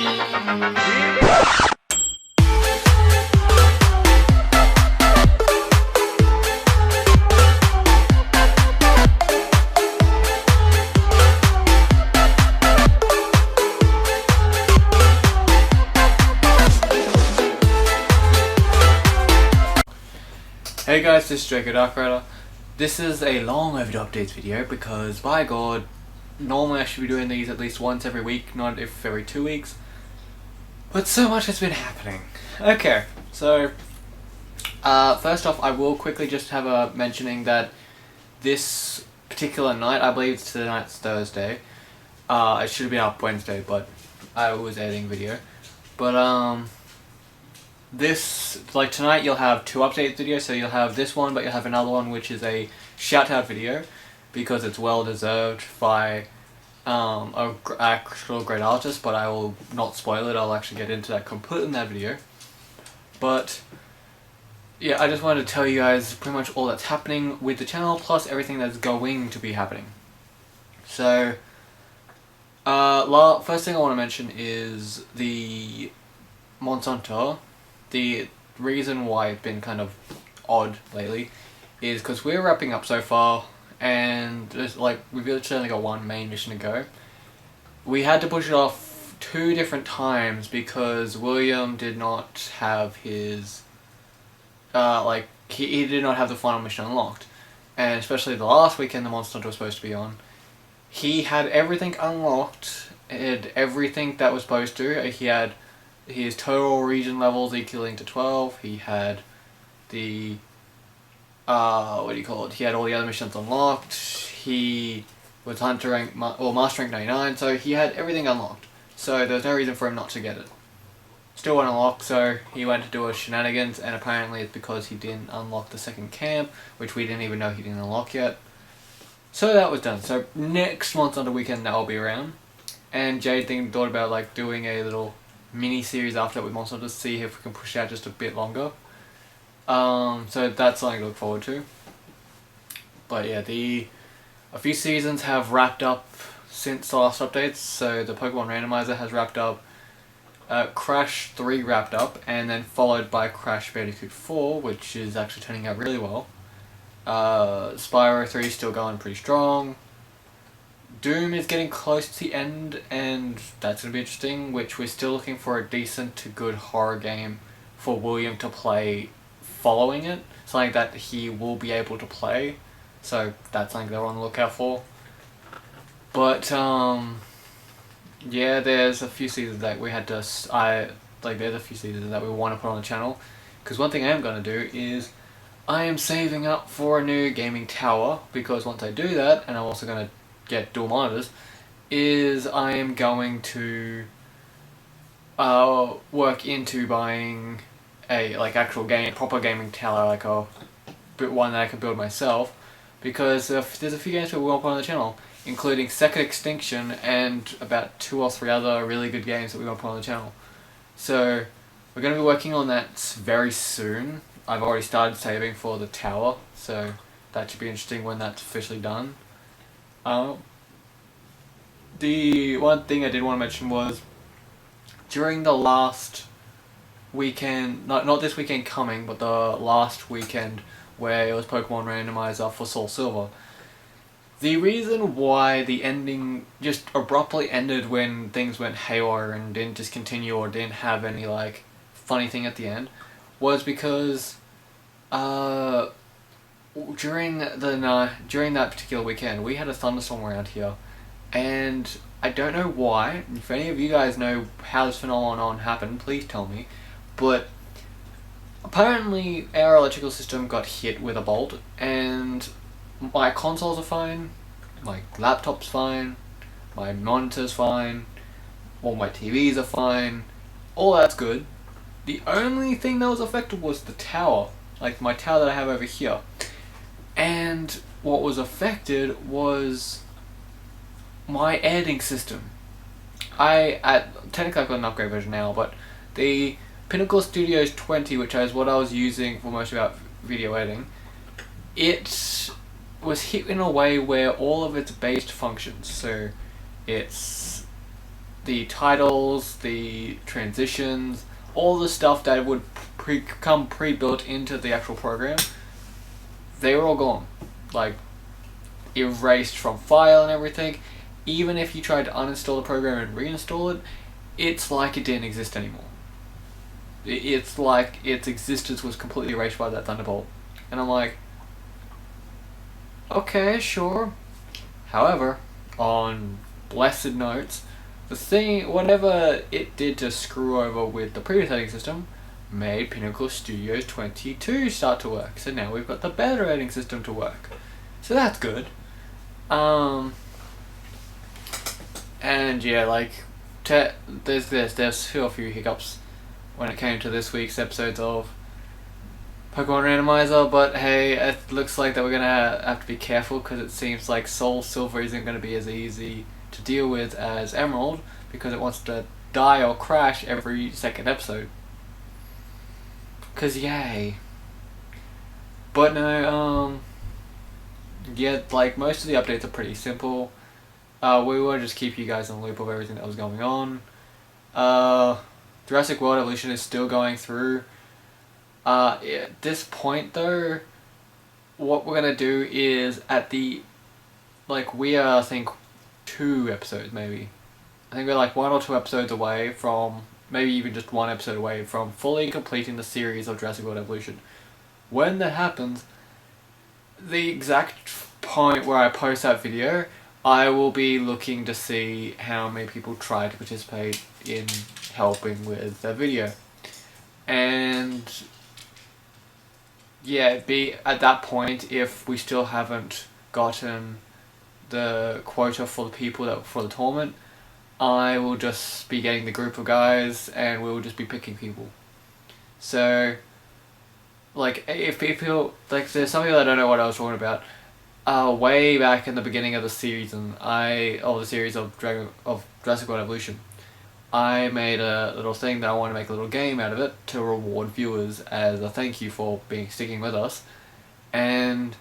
Hey guys, this is Draco Dark Rider. This is a long overdue updates video because, by God, normally I should be doing these at least once every week, not every 2 weeks. But so much has been happening. Okay, so first off, I will quickly just have a mentioning that this particular night, I believe tonight's Thursday. It should have been up Wednesday, but I was editing video. But tonight you'll have 2 update videos, so you'll have this one, but you'll have another one which is a shout out video, because it's well deserved by a actual great artist, but I will not spoil it. I'll actually get into that completely in that video. But yeah, I just wanted to tell you guys pretty much all that's happening with the channel, plus everything that's going to be happening. So first thing I want to mention is the Monsanto. The reason why it's been kind of odd lately is because we're wrapping up so far, and we've literally only got one main mission to go. We had to push it off 2 different times because William did not have his he did not have the final mission unlocked, and especially the last weekend the Monsanto was supposed to be on, he had everything unlocked, had everything that was supposed to. He had his total region levels equaling to 12. He had the he had all the other missions unlocked. He was hunter rank, master rank 99, so he had everything unlocked. So there was no reason for him not to get it. Still wasn't unlocked, so he went to do a shenanigans, and apparently it's because he didn't unlock the second camp, which we didn't even know he didn't unlock yet. So that was done. So next month on the weekend that will be around, and Jade thought about doing a little mini series after that with Monster to see if we can push it out just a bit longer. So that's something to look forward to. But yeah, a few seasons have wrapped up since the last updates. So the Pokemon Randomizer has wrapped up, Crash 3 wrapped up, and then followed by Crash Bandicoot 4, which is actually turning out really well. Spyro 3 is still going pretty strong. Doom is getting close to the end, and that's going to be interesting, which we're still looking for a decent to good horror game for William to play following it. Something that he will be able to play, so that's something that we're on the lookout for. But, yeah, there's a few seasons that we had to, there's a few seasons that we want to put on the channel, because one thing I am going to do is, I am saving up for a new gaming tower, because once I do that, and I'm also going to get dual monitors, is I am going to work into buying a actual proper gaming tower, one that I can build myself, because there's a few games that we want to put on the channel, including Second Extinction and about 2 or 3 other really good games that we want to put on the channel. So we're going to be working on that very soon. I've already started saving for the tower, so that should be interesting when that's officially done. The one thing I did want to mention was, during the last weekend, not this weekend coming, but the last weekend where it was Pokemon Randomizer for Soul Silver, the reason why the ending just abruptly ended when things went haywire and didn't just continue or didn't have any funny thing at the end was because during that particular weekend we had a thunderstorm around here, and I don't know why. If any of you guys know how this phenomenon happened, please tell me. But apparently our electrical system got hit with a bolt, and my consoles are fine, my laptop's fine, my monitor's fine, all my TVs are fine, all that's good. The only thing that was affected was the tower, my tower that I have over here. And what was affected was my editing system. Technically I've got an upgrade version now, but the Pinnacle Studios 20, which is what I was using for most of our video editing, it was hit in a way where all of its base functions, so it's the titles, the transitions, all the stuff that would come pre-built into the actual program, they were all gone. Like, erased from file and everything. Even if you tried to uninstall the program and reinstall it, it's like it didn't exist anymore. It's like its existence was completely erased by that Thunderbolt. And I'm like, okay, sure. However, on blessed notes, whatever it did to screw over with the previous editing system made Pinnacle Studios 22 start to work. So now we've got the better editing system to work. So that's good. And yeah, like, there's still a few hiccups when it came to this week's episodes of Pokemon Randomizer, but hey, it looks like that we're gonna have to be careful because it seems like Soul Silver isn't gonna be as easy to deal with as Emerald because it wants to die or crash every second episode. Cause yay. But no, yeah, like most of the updates are pretty simple. We will just keep you guys in the loop of everything that was going on. Jurassic World Evolution is still going through. At this point though, what we're gonna do is we are, I think, 2 episodes maybe. I think we're like 1 or 2 episodes away from, maybe even just 1 episode away from fully completing the series of Jurassic World Evolution. When that happens, the exact point where I post that video, I will be looking to see how many people try to participate in helping with the video. And yeah, at that point, if we still haven't gotten the quota for the people for the tournament, I will just be getting the group of guys and we'll just be picking people. So, like, if people, like, there's some people that don't know what I was talking about. Way back in the beginning of the season, the series of Jurassic World Evolution, I made a little thing that I want to make a little game out of it to reward viewers as a thank you for sticking with us. And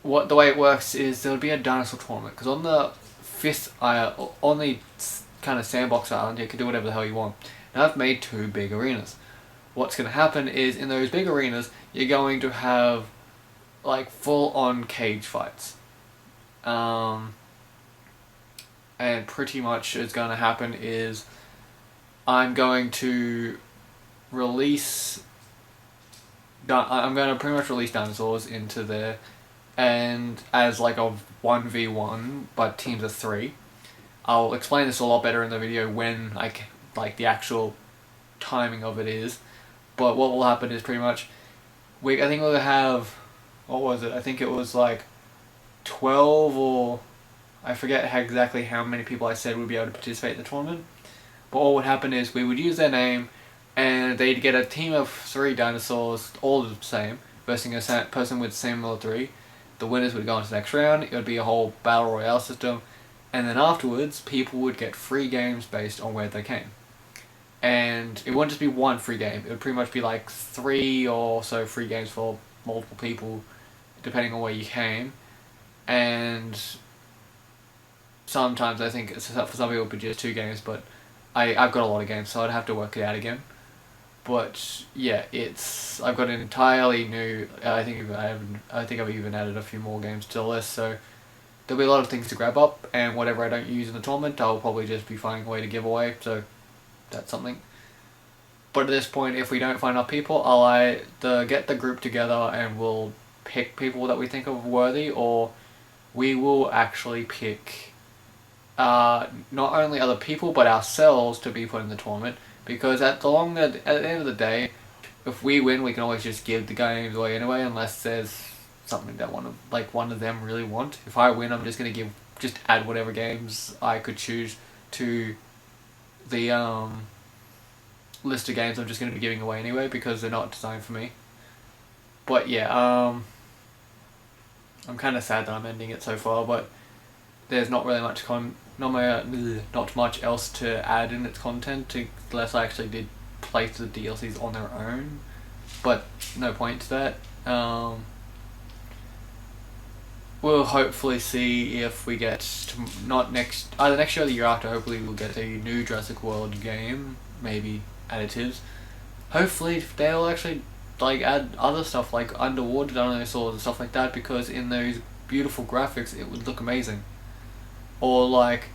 the way it works is there would be a dinosaur tournament, because on the 5th on the kind of sandbox island, you can do whatever the hell you want. And I've made 2 big arenas. What's going to happen is in those big arenas, you're going to have like full-on cage fights. And pretty much what's going to happen is I'm going to release pretty much release dinosaurs into there, and as like a 1v1 but teams of 3. I'll explain this a lot better in the video when like the actual timing of it is. But what will happen is pretty much I think we'll have, what was it? I think it was like 12 or I forget exactly how many people I said would be able to participate in the tournament. But what would happen is we would use their name and they'd get a team of 3 dinosaurs, all the same, versus a person with similar 3. The winners would go into the next round. It would be a whole battle royale system. And then afterwards, people would get free games based on where they came. And it wouldn't just be 1 free game. It would pretty much be like 3 or so free games for multiple people, depending on where you came. And sometimes I think for some people it would be just 2 games, but I've got a lot of games, so I'd have to work it out again. But yeah, I've got an entirely new. I think I've even added a few more games to the list, so there'll be a lot of things to grab up, and whatever I don't use in the tournament, I'll probably just be finding a way to give away. So that's something. But at this point, if we don't find enough people, I'll get the group together and we'll pick people that we think are worthy, or we will actually pick not only other people but ourselves to be put in the tournament, because at the end of the day, if we win, we can always just give the games away anyway, unless there's something that one of them really want. If I win, I'm just gonna add whatever games I could choose to the list of games I'm just gonna be giving away anyway, because they're not designed for me. But yeah, I'm kind of sad that I'm ending it so far, but there's not really much not much else to add in its content, unless I actually did place the DLCs on their own. But no point to that. we'll hopefully see if we get to, not next, either next year or the year after. Hopefully we'll get a new Jurassic World game, maybe additives. Hopefully they'll actually like add other stuff like underwater dinosaurs and stuff like that, because in those beautiful graphics it would look amazing. Or like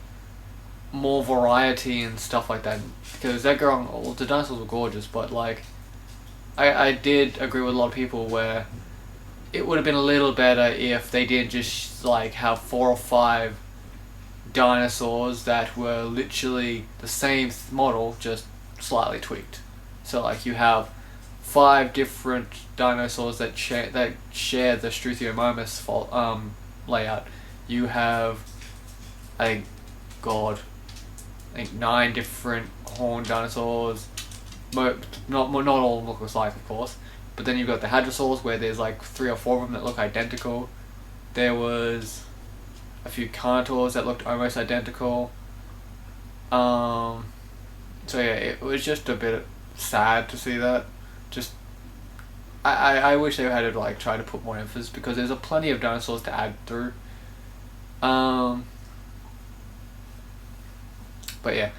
more variety and stuff like that, because they're growing. Well, the dinosaurs were gorgeous, but like I did agree with a lot of people where it would have been a little better if they did just like have 4 or 5 dinosaurs that were literally the same model, just slightly tweaked. So like you have 5 different dinosaurs that share the Struthiomimus layout. You have, I think, God, I think 9 different horned dinosaurs. Not all of them look alike, of course. But then you've got the hadrosaurs, where there's like 3 or 4 of them that look identical. There was a few carnivores that looked almost identical. So yeah, it was just a bit sad to see that. Just I wish they had to like try to put more emphasis, because there's a plenty of dinosaurs to add through. But yeah,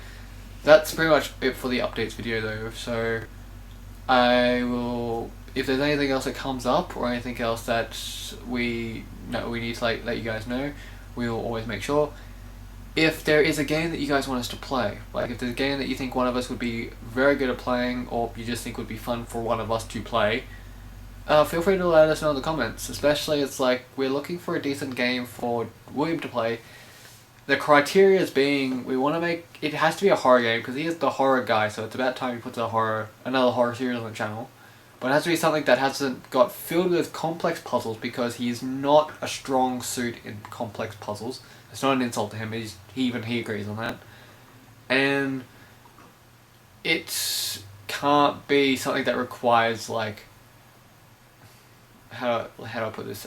that's pretty much it for the updates video though. So I will, if there's anything else that comes up or anything else that we need to like let you guys know, we will always make sure. If there is a game that you guys want us to play, like if there's a game that you think one of us would be very good at playing, or you just think would be fun for one of us to play, feel free to let us know in the comments. Especially, it's like we're looking for a decent game for William to play. The criteria is being, we want to make, it has to be a horror game, because he is the horror guy, so it's about time he puts another horror series on the channel. But it has to be something that hasn't got filled with complex puzzles, because he's not a strong suit in complex puzzles. It's not an insult to him, he agrees on that. And it can't be something that requires like, how do I put this?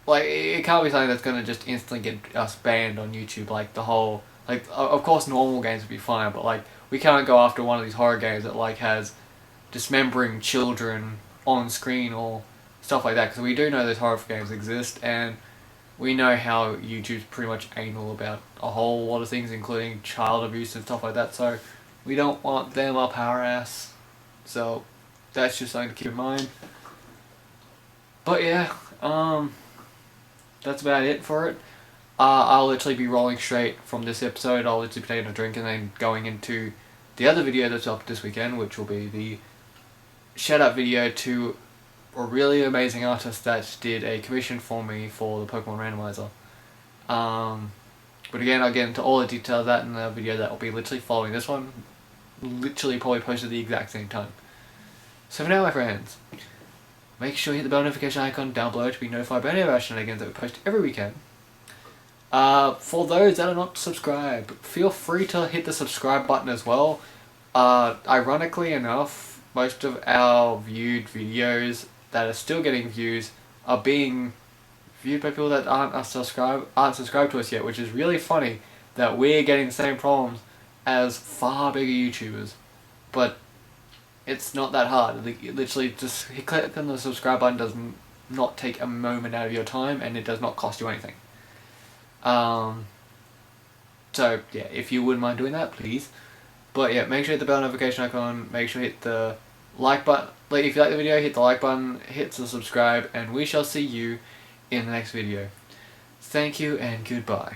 Like, it can't be something that's gonna just instantly get us banned on YouTube. Like the whole, like, of course normal games would be fine, but like we can't go after one of these horror games that like has dismembering children on screen or stuff like that, because we do know those horror games exist, and we know how YouTube's pretty much anal about a whole lot of things, including child abuse and stuff like that. So we don't want them up our ass. So that's just something to keep in mind. But yeah, that's about it for it. I'll literally be rolling straight from this episode. I'll literally be taking a drink and then going into the other video that's up this weekend, which will be the shout out video to a really amazing artist that did a commission for me for the Pokemon Randomizer. But again, I'll get into all the details of that in the video that will be literally following this one. Literally probably posted at the exact same time. So for now, my friends, make sure you hit the bell notification icon down below to be notified by any of our shenanigans that we post every weekend. For those that are not subscribed, feel free to hit the subscribe button as well. Ironically enough, most of our viewed videos that are still getting views are being viewed by people that aren't subscribed to us yet, which is really funny that we're getting the same problems as far bigger YouTubers. But it's not that hard. Literally just click on the subscribe button. Does not take a moment out of your time, and it does not cost you anything. So yeah, if you wouldn't mind doing that, please. But yeah, make sure you hit the bell notification icon, make sure you hit the like button. Like, if you like the video, hit the like button, hit the subscribe, and we shall see you in the next video. Thank you and goodbye.